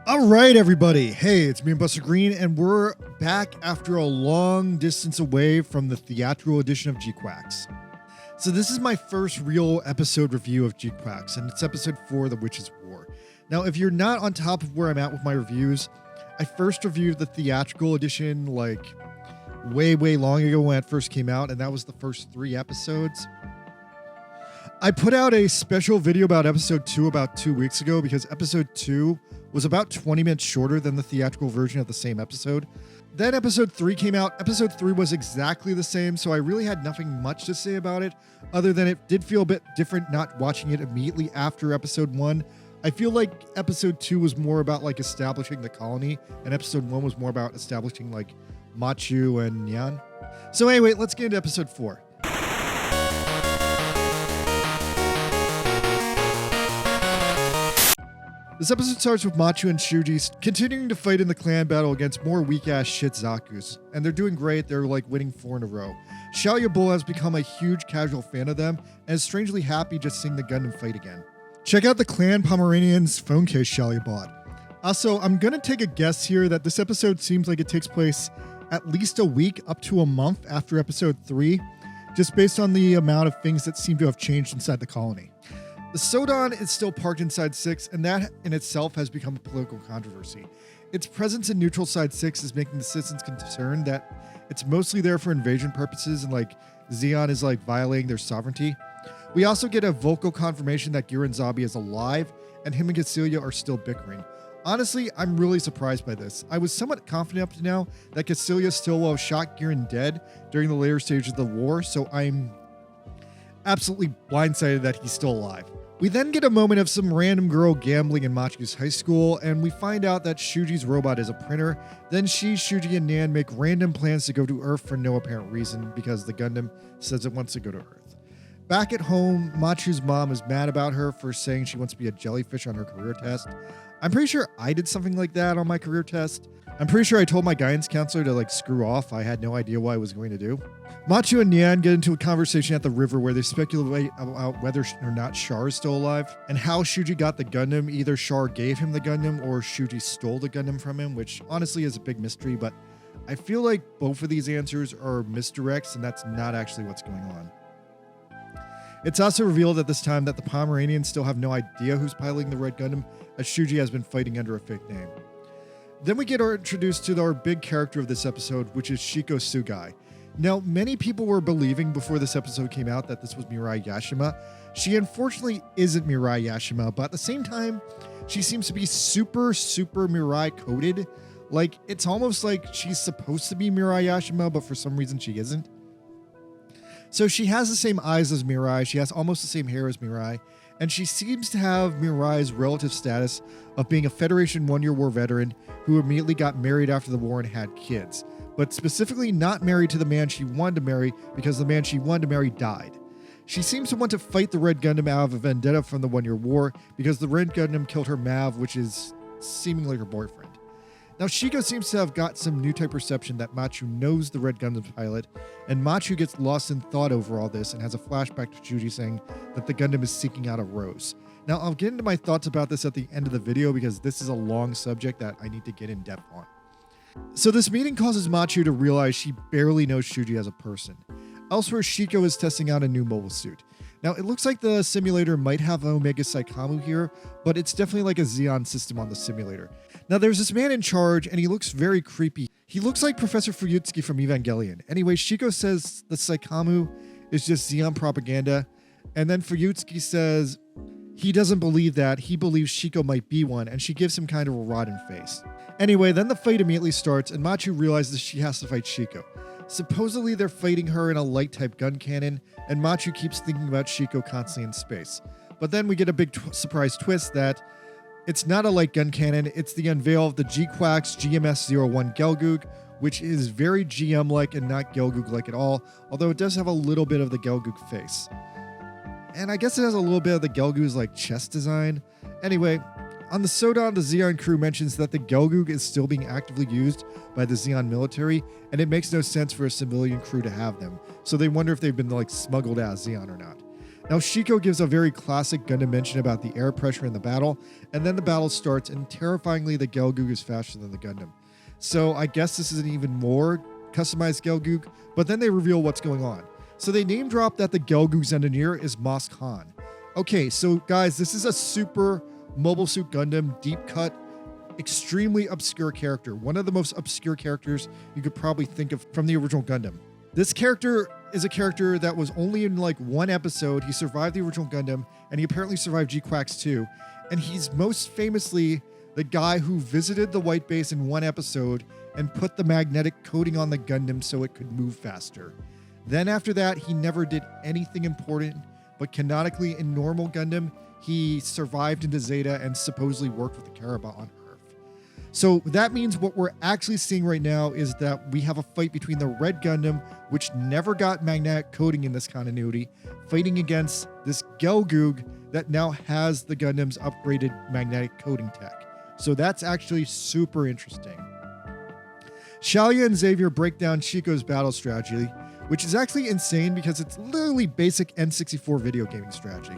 All right, everybody. Hey, it's me and Buster Green, and we're back after a long distance away from the theatrical edition of G-Quuux. So this is my first real episode review of G-Quuux, and it's episode 4, The Witch's War. Now, if you're not on top of where I'm at with my reviews, I first reviewed the theatrical edition like way long ago when it first came out, and that was the first 3 episodes. I put out a special video about episode 2 about 2 weeks ago because episode 2 was about 20 minutes shorter than the theatrical version of the same episode. Then episode 3 came out. Episode 3 was exactly the same, so I really had nothing much to say about it, other than it did feel a bit different not watching it immediately after episode 1. I feel like episode 2 was more about like establishing the colony, and episode 1 was more about establishing like Machu and Nyan. So anyway, let's get into episode 4. This episode starts with Machu and Shuji continuing to fight in the clan battle against more weak-ass shit Zakus, and they're doing great. They're like winning 4 in a row. Xiaoya Bull has become a huge casual fan of them and is strangely happy just seeing the Gundam fight again. Check out the clan Pomeranian's phone case Xiaoya bought. Also, I'm gonna take a guess here that this episode seems like it takes place at least a week up to a month after episode 3, just based on the amount of things that seem to have changed inside the colony. The Sodan is still parked inside 6, and that in itself has become a political controversy. Its presence in neutral side 6 is making the citizens concerned that it's mostly there for invasion purposes and like Zeon is like violating their sovereignty. We also get a vocal confirmation that Giran Zabi is alive and him and Cecilia are still bickering. Honestly, I'm really surprised by this. I was somewhat confident up to now that Cecilia still will have shot Giran dead during the later stages of the war, so I'm absolutely blindsided that he's still alive. We then get a moment of some random girl gambling in Machu's high school, and we find out that Shuji's robot is a printer. Then she, Shuji, and Nan make random plans to go to Earth for no apparent reason because the Gundam says it wants to go to Earth. Back at home, Machu's mom is mad about her for saying she wants to be a jellyfish on her career test. I'm pretty sure I did something like that on my career test. I'm pretty sure I told my guidance counselor to like screw off. I had no idea what I was going to do. Machu and Nyan get into a conversation at the river where they speculate about whether or not Char is still alive and how Shuji got the Gundam. Either Char gave him the Gundam or Shuji stole the Gundam from him, which honestly is a big mystery, but I feel like both of these answers are misdirects and that's not actually what's going on. It's also revealed at this time that the Pomeranians still have no idea who's piloting the Red Gundam, as Shuji has been fighting under a fake name. Then we get introduced to our big character of this episode, which is Shiko Sugai. Now, many people were believing before this episode came out that this was Mirai Yashima. She unfortunately isn't Mirai Yashima, but at the same time, she seems to be super Mirai coded. Like, it's almost like she's supposed to be Mirai Yashima, but for some reason she isn't. So she has the same eyes as Mirai, she has almost the same hair as Mirai, and she seems to have Mirai's relative status of being a Federation One-Year War veteran who immediately got married after the war and had kids, but specifically not married to the man she wanted to marry because the man she wanted to marry died. She seems to want to fight the Red Gundam out of a vendetta from the One-Year War because the Red Gundam killed her Mav, which is seemingly her boyfriend. Now, Shiko seems to have got some new type perception that Machu knows the Red Gundam's pilot, and Machu gets lost in thought over all this and has a flashback to Shuji saying that the Gundam is seeking out a Rose. Now, I'll get into my thoughts about this at the end of the video because this is a long subject that I need to get in depth on. So this meeting causes Machu to realize she barely knows Shuji as a person. Elsewhere, Shiko is testing out a new mobile suit. Now, it looks like the simulator might have Omega Saikamu here, but it's definitely like a Xeon system on the simulator. Now, there's this man in charge, and he looks very creepy. He looks like Professor Fuyutsuki from Evangelion. Anyway, Shiko says the Saikamu is just Xeon propaganda, and then Fuyutsuki says he doesn't believe that. He believes Shiko might be one, and she gives him kind of a rotten face. Anyway, then the fight immediately starts, and Machu realizes she has to fight Shiko. Supposedly, they're fighting her in a light-type gun cannon, and Machu keeps thinking about Shiko constantly in space. But then we get a big surprise twist that it's not a light gun cannon, it's the unveil of the G-Quuux GMS-01 Gelgoog, which is very GM-like and not Gelgoog-like at all, although it does have a little bit of the Gelgoog face. And I guess it has a little bit of the Gelgoog's like chest design. Anyway, on the Sodan, the Zeon crew mentions that the Gelgoog is still being actively used by the Zeon military, and it makes no sense for a civilian crew to have them, so they wonder if they've been like smuggled out of Zeon or not. Now, Shiko gives a very classic Gundam mention about the air pressure in the battle, and then the battle starts, and terrifyingly, the G-Quuux is faster than the Gundam. So I guess this is an even more customized G-Quuux, but then they reveal what's going on. So they name drop that the G-Quuux engineer is Mos Khan. Okay, so guys, this is a super Mobile Suit Gundam, deep cut, extremely obscure character. One of the most obscure characters you could probably think of from the original Gundam. This character is a character that was only in like one episode. He survived the original Gundam, and he apparently survived G-Quuux too. And he's most famously the guy who visited the White Base in one episode and put the magnetic coating on the Gundam so it could move faster. Then after that, he never did anything important, but canonically in normal Gundam, he survived into Zeta and supposedly worked with the Karaba on Earth. So that means what we're actually seeing right now is that we have a fight between the Red Gundam, which never got magnetic coating in this continuity, fighting against this G-Quuux that now has the Gundam's upgraded magnetic coating tech. So that's actually super interesting. Xiaoya and Xavier break down Shiko's battle strategy, which is actually insane because it's literally basic N64 video gaming strategy.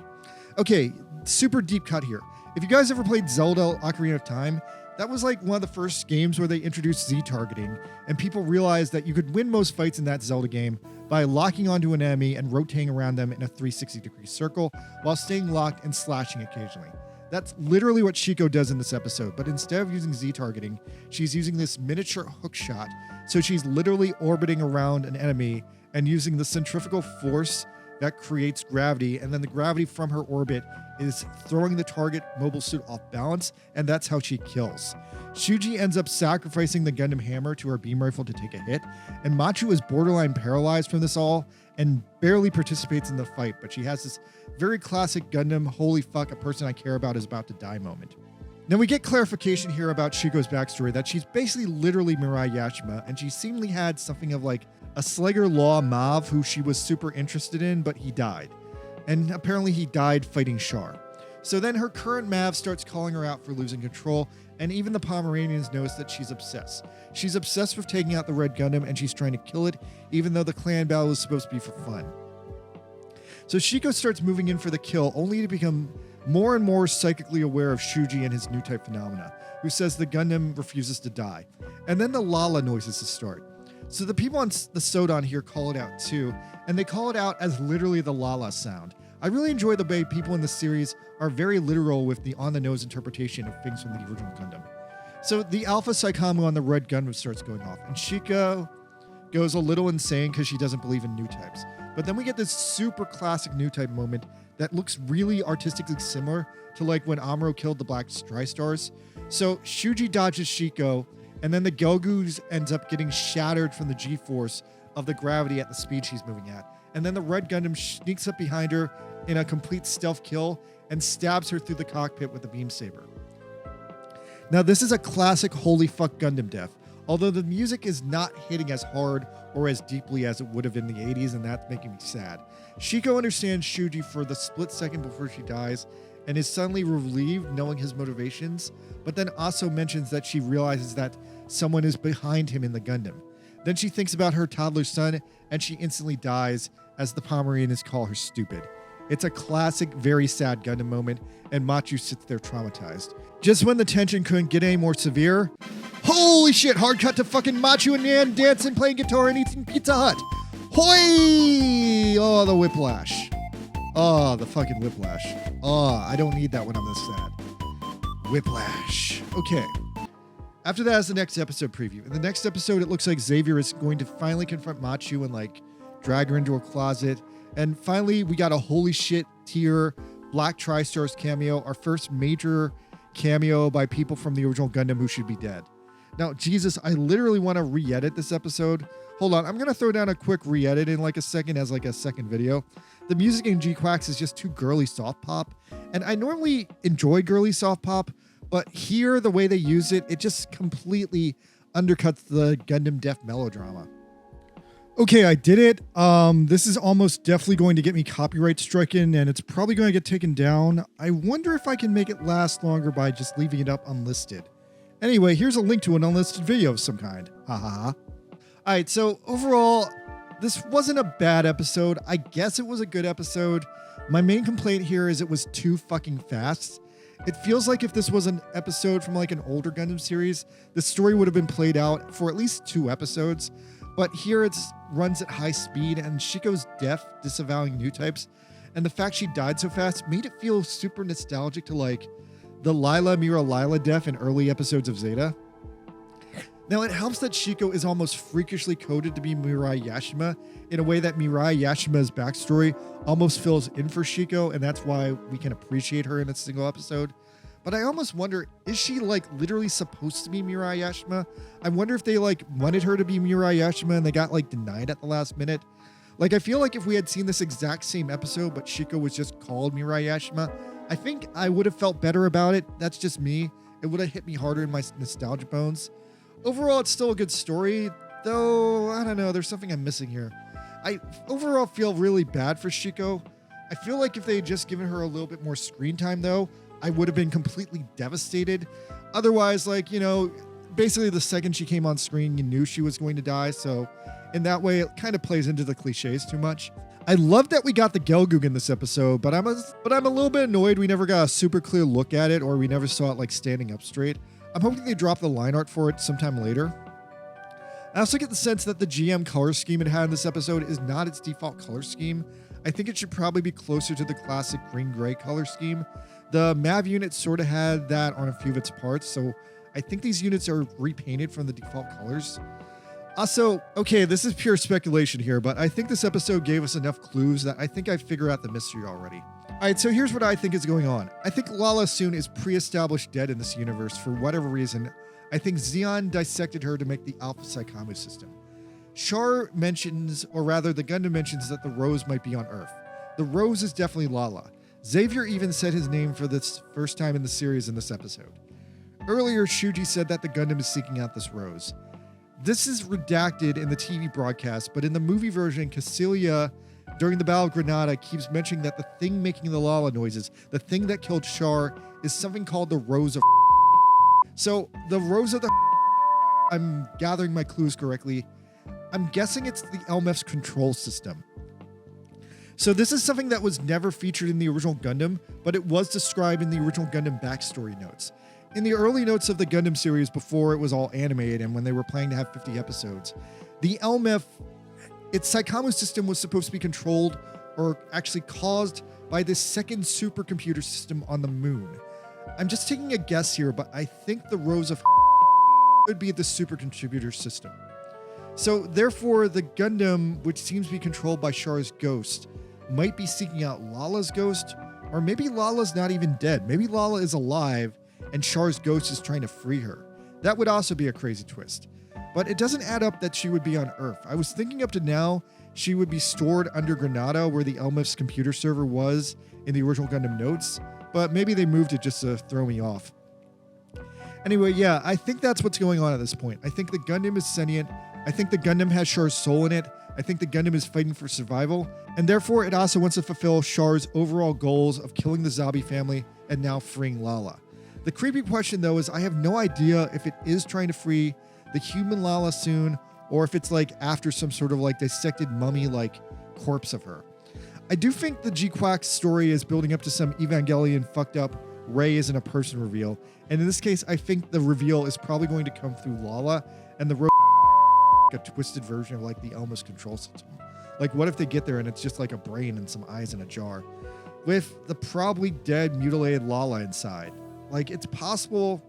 Okay, super deep cut here. If you guys ever played Zelda Ocarina of Time, that was like one of the first games where they introduced Z-targeting, and people realized that you could win most fights in that Zelda game by locking onto an enemy and rotating around them in a 360-degree circle while staying locked and slashing occasionally. That's literally what Shiko does in this episode, but instead of using Z-targeting, she's using this miniature hook shot, so she's literally orbiting around an enemy and using the centrifugal force that creates gravity, and then the gravity from her orbit is throwing the target mobile suit off balance, and that's how she kills. Shuji ends up sacrificing the Gundam hammer to her beam rifle to take a hit, and Machu is borderline paralyzed from this all and barely participates in the fight, but she has this very classic Gundam, holy fuck, a person I care about is about to die moment. Now we get clarification here about Shiko's backstory that she's basically literally Mirai Yashima, and she seemingly had something of like a Slager Law Mav who she was super interested in, but he died. And apparently he died fighting Char. So then her current Mav starts calling her out for losing control, and even the Pomeranians notice that she's obsessed. She's obsessed with taking out the Red Gundam, and she's trying to kill it, even though the clan battle is supposed to be for fun. So Shiko starts moving in for the kill, only to become more and more psychically aware of Shuji and his new type phenomena, who says the Gundam refuses to die. And then the Lala noises start. So the people on the Sodan here call it out too, and they call it out as literally the Lala sound. I really enjoy the way people in the series are very literal with the on-the-nose interpretation of things from the original Gundam. So the Alpha Psychomu on the Red Gundam starts going off, and Shiko goes a little insane because she doesn't believe in new types. But then we get this super classic new type moment that looks really artistically similar to like when Amuro killed the Black Stars. So Shuji dodges Shiko, and then the G-Quuux ends up getting shattered from the G-force of the gravity at the speed she's moving at. And then the Red Gundam sneaks up behind her in a complete stealth kill and stabs her through the cockpit with a beam saber. Now this is a classic holy fuck Gundam death, although the music is not hitting as hard or as deeply as it would have in the 80s, and that's making me sad. Shiko understands Shuji for the split second before she dies and is suddenly relieved knowing his motivations, but then also mentions that she realizes that someone is behind him in the Gundam. Then she thinks about her toddler son, and she instantly dies as the Pomeranians call her stupid. It's a classic, very sad Gundam moment, and Machu sits there traumatized. Just when the tension couldn't get any more severe, holy shit, hard cut to fucking Machu and Nan dancing, playing guitar, and eating Pizza Hut. Hoi! Oh, the whiplash. Oh, the fucking whiplash. Oh, I don't need that when I'm this sad. Whiplash. Okay. After that is the next episode preview. In the next episode, it looks like Xavier is going to finally confront Machu and like drag her into a closet. And finally, we got a holy shit tier Black Tri-Stars cameo, our first major cameo by people from the original Gundam who should be dead. Now, Jesus, I literally want to re-edit this episode. Hold on, I'm going to throw down a quick re-edit in like a second as like a second video. The music in G-Quuux is just too girly soft pop. And I normally enjoy girly soft pop, but here, the way they use it, it just completely undercuts the Gundam death melodrama. Okay, I did it. This is almost definitely going to get me copyright stricken, and it's probably going to get taken down. I wonder if I can make it last longer by just leaving it up unlisted. Anyway, here's a link to an unlisted video of some kind. Ha ha ha. All right, so overall, this wasn't a bad episode. I guess it was a good episode, My main complaint here is it was too fucking fast. It feels like if this was an episode from like an older Gundam series, the story would have been played out for at least 2 episodes. But here it runs at high speed, and Shiko's deaf, disavowing new types, and the fact she died so fast made it feel super nostalgic to like the Lila Mira Lila death in early episodes of Zeta. Now, it helps that Shiko is almost freakishly coded to be Mirai Yashima in a way that Mirai Yashima's backstory almost fills in for Shiko, and that's why we can appreciate her in a single episode. But I almost wonder, is she like literally supposed to be Mirai Yashima? I wonder if they like wanted her to be Mirai Yashima and they got like denied at the last minute. Like, I feel like if we had seen this exact same episode, but Shiko was just called Mirai Yashima, I think I would have felt better about it. That's just me. It would have hit me harder in my nostalgia bones. Overall, it's still a good story, though, I don't know, there's something I'm missing here. I overall feel really bad for Shiko. I feel like if they had just given her a little bit more screen time, though, I would have been completely devastated. Otherwise, like, you know, basically the second she came on screen, you knew she was going to die, so in that way, it kind of plays into the cliches too much. I love that we got the Gelgoog in this episode, but I'm a little bit annoyed we never got a super clear look at it, or we never saw it like standing up straight. I'm hoping they drop the line art for it sometime later. I also get the sense that the GM color scheme it had in this episode is not its default color scheme. I think it should probably be closer to the classic green-gray color scheme. The MAV unit sort of had that on a few of its parts, so I think these units are repainted from the default colors. Also, okay, this is pure speculation here, but I think this episode gave us enough clues that I think I figure out the mystery already. Alright, so here's what I think is going on. I think Lala Soon is pre-established dead in this universe for whatever reason. I think Zeon dissected her to make the Alpha Psychomu system. Char mentions, or rather the Gundam mentions, that the Rose might be on Earth. The Rose is definitely Lala. Xavier even said his name for this first time in the series in this episode. Earlier, Shuji said that the Gundam is seeking out this Rose. This is redacted in the TV broadcast, but in the movie version, Cassilia, during the Battle of Granada, keeps mentioning that the thing making the Lala noises, the thing that killed Char, is something called the Rose of So, the Rose of the I'm gathering my clues correctly. I'm guessing it's the LMF's control system. So this is something that was never featured in the original Gundam, but it was described in the original Gundam backstory notes. In the early notes of the Gundam series before it was all animated and when they were planning to have 50 episodes, the LMF, its Psychomu system was supposed to be controlled or actually caused by this second supercomputer system on the moon. I'm just taking a guess here, but I think the Rose of could be the supercomputer system. So therefore, the Gundam, which seems to be controlled by Char's ghost, might be seeking out Lala's ghost, or maybe Lala's not even dead. Maybe Lala is alive and Char's ghost is trying to free her. That would also be a crazy twist. But it doesn't add up that she would be on Earth. I was thinking up to now she would be stored under Granada, where the LMF's computer server was in the original Gundam notes, but maybe they moved it just to throw me off. Anyway, yeah, I think that's what's going on at this point. I think the Gundam is sentient. I think the Gundam has Char's soul in it. I think the Gundam is fighting for survival, and therefore it also wants to fulfill Char's overall goals of killing the Zabi family and now freeing Lala. The creepy question, though, is I have no idea if it is trying to free the human Lala soon, or if it's like after some sort of like dissected mummy-like corpse of her. I do think the G-Quuux story is building up to some Evangelion fucked up Rey isn't a person reveal, and in this case, I think the reveal is probably going to come through Lala, and the a twisted version of like the Elma's control system. Like, what if they get there and it's just like a brain and some eyes in a jar with the probably dead, mutilated Lala inside? Like, it's possible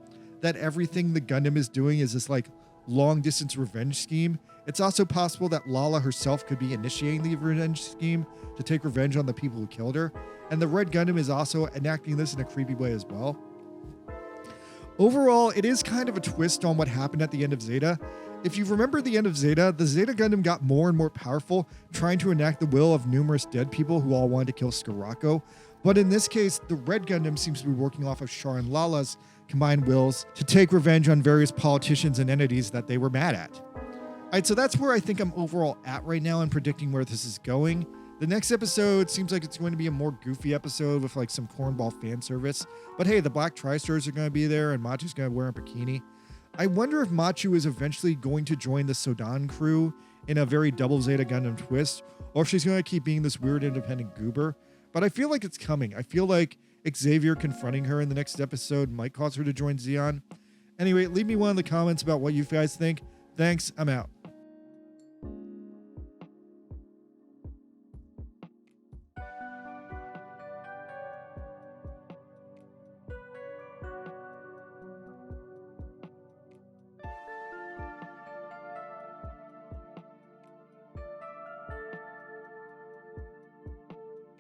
that everything the Gundam is doing is this like long distance revenge scheme. It's also possible that Lala herself could be initiating the revenge scheme to take revenge on the people who killed her. And the Red Gundam is also enacting this in a creepy way as well. Overall, it is kind of a twist on what happened at the end of Zeta. If you remember the end of Zeta, the Zeta Gundam got more and more powerful, trying to enact the will of numerous dead people who all wanted to kill Skorako. But in this case, the Red Gundam seems to be working off of Char and Lala's combined wills to take revenge on various politicians and entities that they were mad at. Alright, so that's where I think I'm overall at right now in predicting where this is going. The next episode seems like it's going to be a more goofy episode with like some cornball fan service. But hey, the Black Tri-Stars are going to be there and Machu's going to wear a bikini. I wonder if Machu is eventually going to join the Sodan crew in a very double Zeta Gundam twist, or if she's going to keep being this weird independent goober. but I feel like it's coming. I feel like Xavier confronting her in the next episode might cause her to join Zeon. Anyway, leave me one in the comments about what you guys think. Thanks, I'm out.